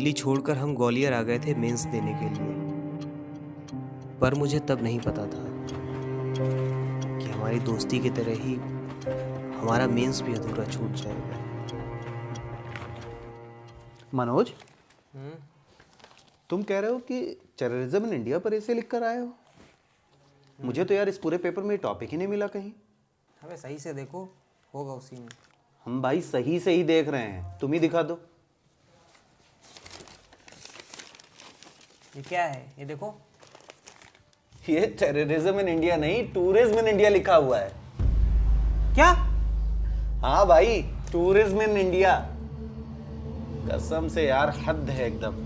दिल्ली छोड़कर हम ग्वालियर आ गए थे मेंस देने के लिए। पर मुझे तब नहीं पता था कि हमारी दोस्ती की तरह ही हमारा मेंस भी अधूरा छूट जाएगा। मनोज, तुम कह रहे हो कि टेररिज्म इन इंडिया पर ऐसे लिख कर आए हो? मुझे तो यार इस पूरे पेपर में टॉपिक ही नहीं मिला कहीं। अबे सही से देखो, होगा उसी में। हम भाई सही से ही देख रहे हैं, तुम ही दिखा दो। ये क्या है? ये देखो। ये टेररिज्म इन इंडिया नहीं, टूरिज्म इन इंडिया लिखा हुआ है। क्या? हाँ भाई, टूरिज्म इन इंडिया। कसम से यार, हद है एकदम।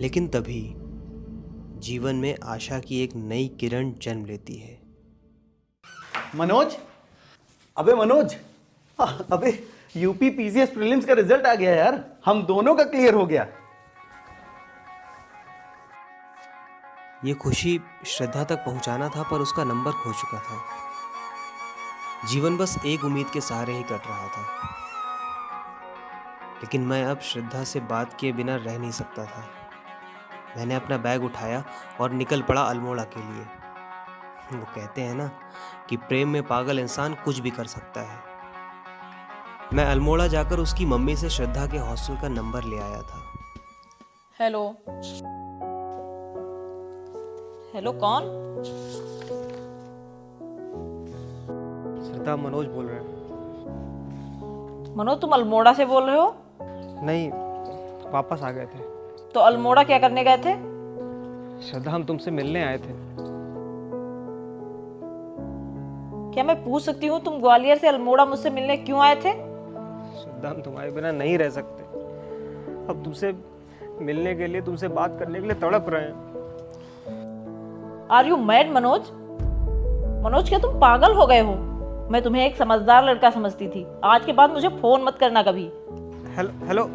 लेकिन तभी जीवन में आशा की एक नई किरण जन्म लेती है। मनोज, अबे मनोज, अबे यूपी पीसीएस प्रीलिम्स का रिजल्ट आ गया यार। हम दोनों का क्लियर हो गया। ये खुशी श्रद्धा तक पहुंचाना था, पर उसका नंबर खो चुका था। जीवन बस एक उम्मीद के सहारे ही कट रहा था। लेकिन मैं अब श्रद्धा से बात किए बिना रह नहीं सकता था। मैंने अपना बैग उठाया और निकल पड़ा अल्मोड़ा के लिए। वो कहते हैं ना कि प्रेम में पागल इंसान कुछ भी कर सकता है। मैं अल्मोड़ा जाकर उसकी मम्मी से श्रद्धा के हॉस्टल का नंबर ले आया था। हेलो हेलो, कौन? श्रद्धा, मनोज बोल रहे हैं। मनोज, तुम अल्मोड़ा से बोल रहे हो? नहीं, वापस आ गए थे। तो अल्मोड़ा क्या करने गए थे? श्रद्धा, हम तुमसे मिलने आए थे। क्या मैं पूछ सकती हूँ तुम ग्वालियर से अल्मोड़ा मुझसे मिलने क्यों आए थे? श्रद्धा, हम तुम्हारे बिना नहीं रह सकते। अब तुमसे मिलने के लिए, तुमसे बात करने के लिए तड़प रहे हैं। Are you mad Manoj? Manoj, क्या तुम पागल हो गए हो? मैं तुम्हें एक समझदार लड़का समझती थी। आज के बाद मुझे फोन मत करना कभी। Hello hello.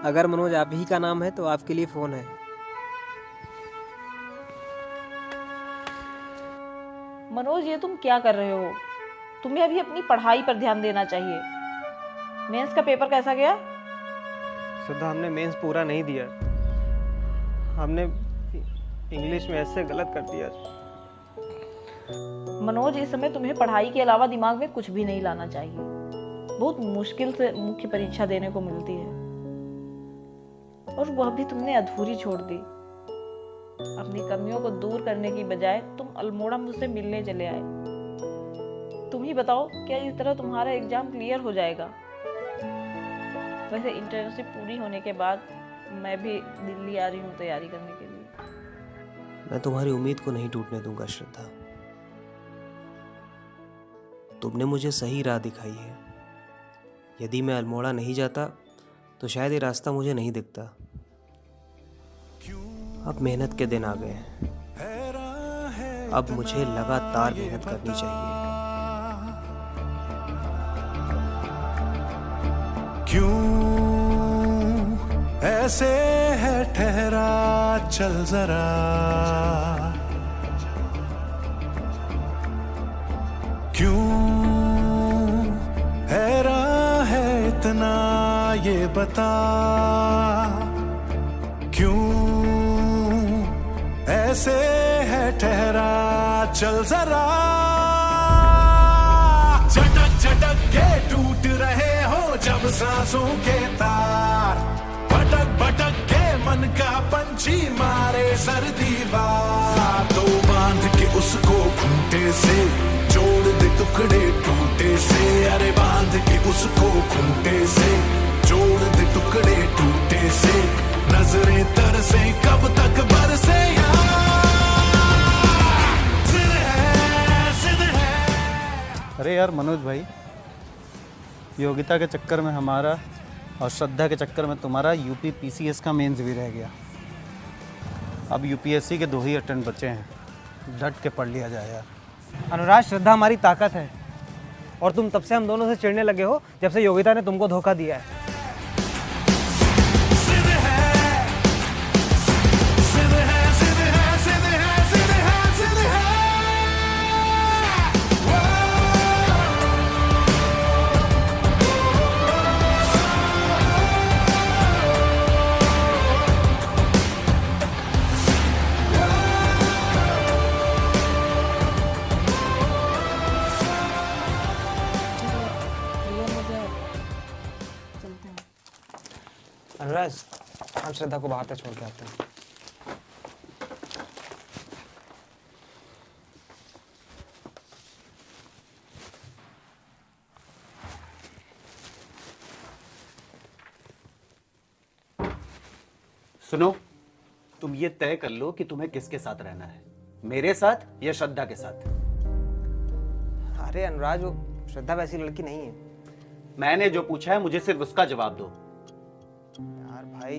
अगर मनोज आप ही का नाम है तो आपके लिए फोन है। मनोज, ये तुम क्या कर रहे हो? तुम्हें अभी अपनी पढ़ाई पर ध्यान देना चाहिए। मेंस का पेपर कैसा गया? श्रद्धा, हमने मेंस पूरा नहीं दिया। हमने इंग्लिश में ऐसे गलत कर दिया। मनोज, इस समय तुम्हें पढ़ाई के अलावा दिमाग में कुछ भी नहीं लाना चाहिए। बहुत मुश्किल से मुख्य परीक्षा देने को मिलती है, और वह भी तुमने अधूरी छोड़ दी। अपनी कमियों को दूर करने की बजाय तुम अल्मोड़ा मुझसे मिलने चले आए। तुम ही बताओ, क्या इस तरह तुम्हारा एग्जाम क्लियर हो जाएगा? वैसे इंटर्नशिप पूरी होने के बाद मैं भी दिल्ली आ रही हूँ तैयारी करने के लिए। मैं तुम्हारी उम्मीद को नहीं टूटने दूंगा श्रद्धा। तुमने मुझे सही राह दिखाई है। यदि मैं अल्मोड़ा नहीं जाता तो शायद ये रास्ता मुझे नहीं दिखता। अब मेहनत के दिन आ गए हैं। अब मुझे लगातार मेहनत करनी चाहिए। क्यों ऐसे है ठहरा, चल जरा क्यों हैरान है इतना, ये बता क्यों ऐसे है ठहरा, चल जरा। झटक झटक के टूट रहे हो जब सांसों के तार, भटक भटक के मन का पंछी मारे सर्दी वार। तो बांध के उसको खूंटे से, जोड़ दे टुकड़े टूटे से। अरे बांध के उसको खूंटे से, जोड़ दे टुकड़े टूटे से। नजरें तरसे कब तक बरसे अरे यार मनोज भाई, योग्यता के चक्कर में हमारा और श्रद्धा के चक्कर में तुम्हारा यूपी पीसीएस का मेंस भी रह गया। अब यूपीएससी के 2 ही अटेम्प्ट बचे हैं, डट के पढ़ लिया जाए यार। अनुराग, श्रद्धा हमारी ताकत है और तुम तब से हम दोनों से चिढ़ने लगे हो जब से योगिता ने तुमको धोखा दिया है। जिद है, जिद है, जिद है, जिद है, जिद है, जिद है। अनुराग, हम श्रद्धा को बाहर तक छोड़ के आते हैं। सुनो, तुम ये तय कर लो कि तुम्हें किसके साथ रहना है, मेरे साथ या श्रद्धा के साथ। अरे अनुराग, वो श्रद्धा वैसी लड़की नहीं है। मैंने जो पूछा है मुझे सिर्फ उसका जवाब दो। यार भाई,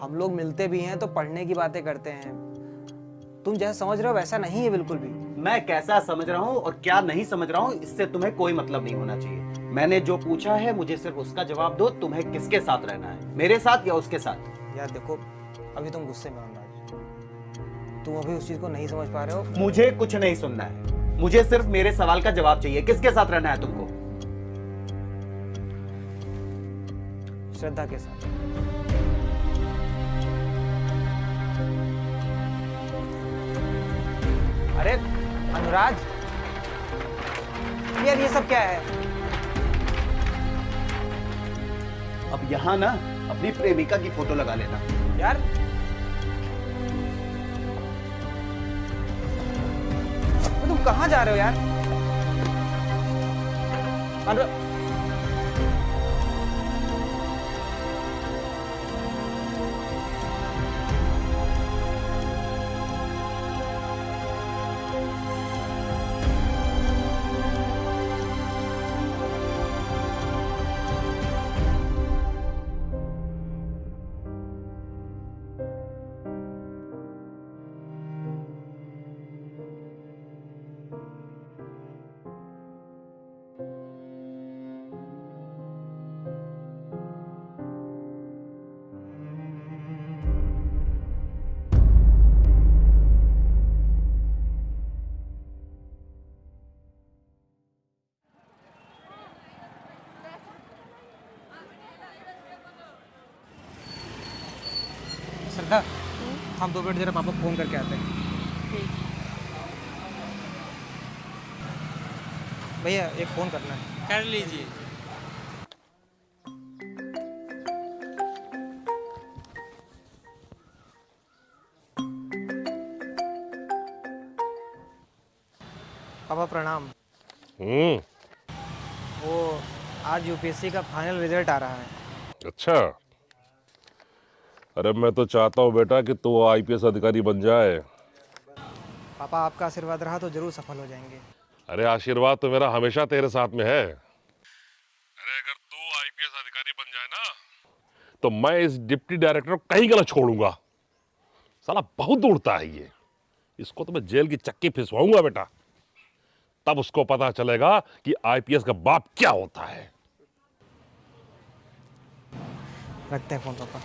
हम लोग मिलते भी हैं तो पढ़ने की बातें करते हैं। तुम जैसा समझ रहे हो वैसा नहीं है बिल्कुल भी। मैं कैसा समझ रहा हूँ और क्या नहीं समझ रहा हूँ इससे तुम्हें कोई मतलब नहीं होना चाहिए। मैंने जो पूछा है मुझे सिर्फ उसका जवाब दो। तुम्हें किसके साथ रहना है, मेरे साथ या उसके साथ? यार देखो, अभी तुम गुस्से में हो अनुराग। तुम अभी उस चीज को नहीं समझ पा रहे हो। मुझे कुछ नहीं सुनना है, मुझे सिर्फ मेरे सवाल का जवाब चाहिए। किसके साथ रहना है तुमको? श्रद्धा के साथ। अरे अनुराग, यार ये सब क्या है? अब यहाँ ना अपनी प्रेमिका की फोटो लगा लेना। यार तुम कहाँ जा रहे हो यार? अनुराग, श्रद्धा, हम 2 मिनट जरा पापा को फोन करके आते हैं। भैया एक फोन करना है। कर लीजिए। पापा प्रणाम। वो आज यूपीएससी का फाइनल रिजल्ट आ रहा है। अच्छा, अरे मैं तो चाहता हूँ बेटा कि तू आईपीएस अधिकारी बन जाए। पापा आपका आशीर्वाद रहा तो जरूर सफल हो जाएंगे। अरे आशीर्वाद तो मेरा हमेशा तेरे साथ में है। अरे अगर तू आईपीएस अधिकारी बन जाए ना तो मैं इस डिप्टी डायरेक्टर को कहीं का ना छोड़ूंगा। साला बहुत उड़ता है ये, इसको तो मैं जेल की चक्की फिसवाऊंगा बेटा, तब उसको पता चलेगा कि आईपीएस का बाप क्या होता है। रखते हैं फोन पापा।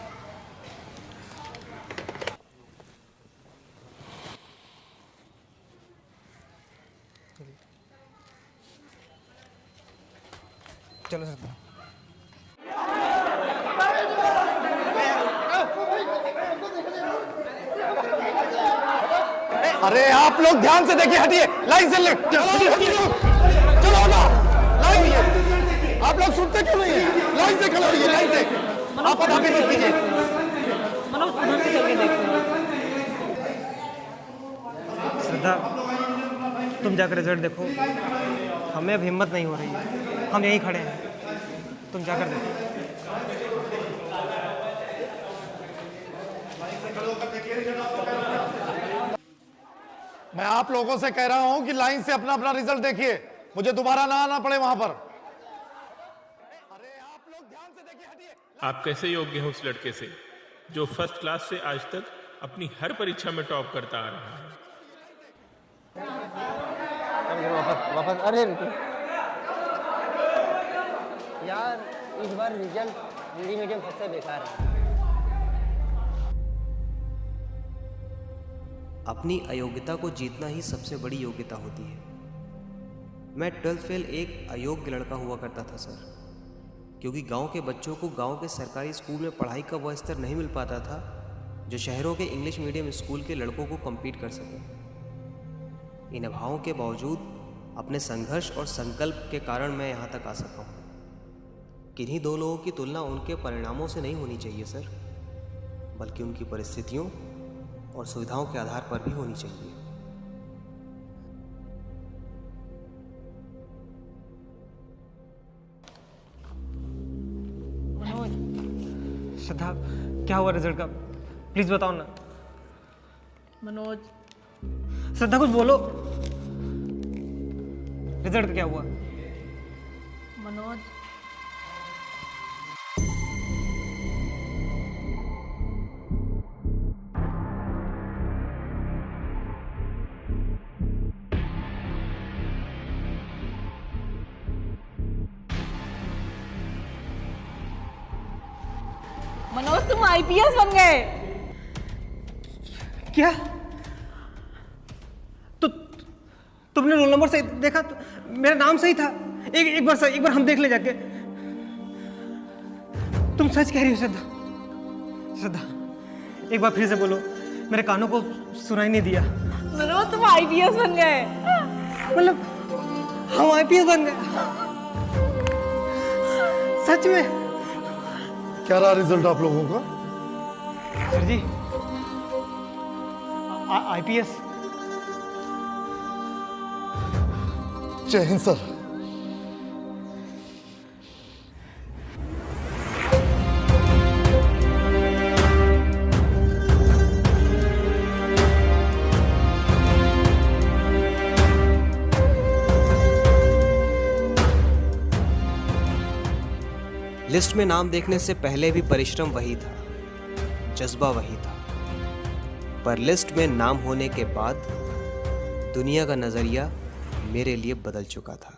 चलो श्रद्धा। अरे आप लोग ध्यान से देखिए, हटिए, लाइन से चलो ना, लाइन। आप लोग सुनते क्यों नहीं है? लाइन से खड़े होइए, लाइन से। आप आगे मत कीजिए। मनोज, उधर से चल के देखते हैं। श्रद्धा, तुम जाकर रिजल्ट देखो। हमें अब हिम्मत नहीं हो रही है, हम यहीं खड़े हैं, तुम जाकर देखो। मैं आप लोगों से कह रहा हूं कि लाइन से अपना अपना रिजल्ट देखिए, मुझे दोबारा ना आना पड़े वहां पर। अरे आप लोग ध्यान से देखिए, हटिए। आप कैसे योग्य हैं उस लड़के से जो फर्स्ट क्लास से आज तक अपनी हर परीक्षा में टॉप करता आ रहा है। वापस अरे रुको यार, इस बार रिजल्ट हिंदी मीडियम सबसे बेकार है। अपनी अयोग्यता को जीतना ही सबसे बड़ी योग्यता होती है। मैं 12th फेल एक अयोग्य लड़का हुआ करता था सर, क्योंकि गांव के बच्चों को गांव के सरकारी स्कूल में पढ़ाई का वह स्तर नहीं मिल पाता था जो शहरों के इंग्लिश मीडियम स्कूल के लड़कों को कम्पीट कर सके। इन अभावों के बावजूद अपने संघर्ष और संकल्प के कारण मैं यहाँ तक आ सका हूँ। किन्हीं दो लोगों की तुलना उनके परिणामों से नहीं होनी चाहिए सर, बल्कि उनकी परिस्थितियों और सुविधाओं के आधार पर भी होनी चाहिए। श्रद्धा, क्या हुआ रिजल्ट का? प्लीज बताओ ना। मनोज, श्रद्धा कुछ बोलो। रिजल्ट का क्या हुआ? मनोज, मनोज तुम आईपीएस बन गए। क्या? तो तुमने रोल नंबर सही देखा? तो मेरा नाम सही था। एक बार हम देख ले जाके। तुम सच कह रही हो श्रद्धा? श्रद्धा, एक बार फिर से बोलो, मेरे कानों को सुनाई नहीं दिया। मनोज तुम आईपीएस बन गए। मतलब हम आईपीएस बन गए? सच में? क्या रहा रिजल्ट आप लोगों का? सर जी, आईपीएस। जय हिंद सर। लिस्ट में नाम देखने से पहले भी परिश्रम वही था, जज्बा वही था, पर लिस्ट में नाम होने के बाद दुनिया का नजरिया मेरे लिए बदल चुका था।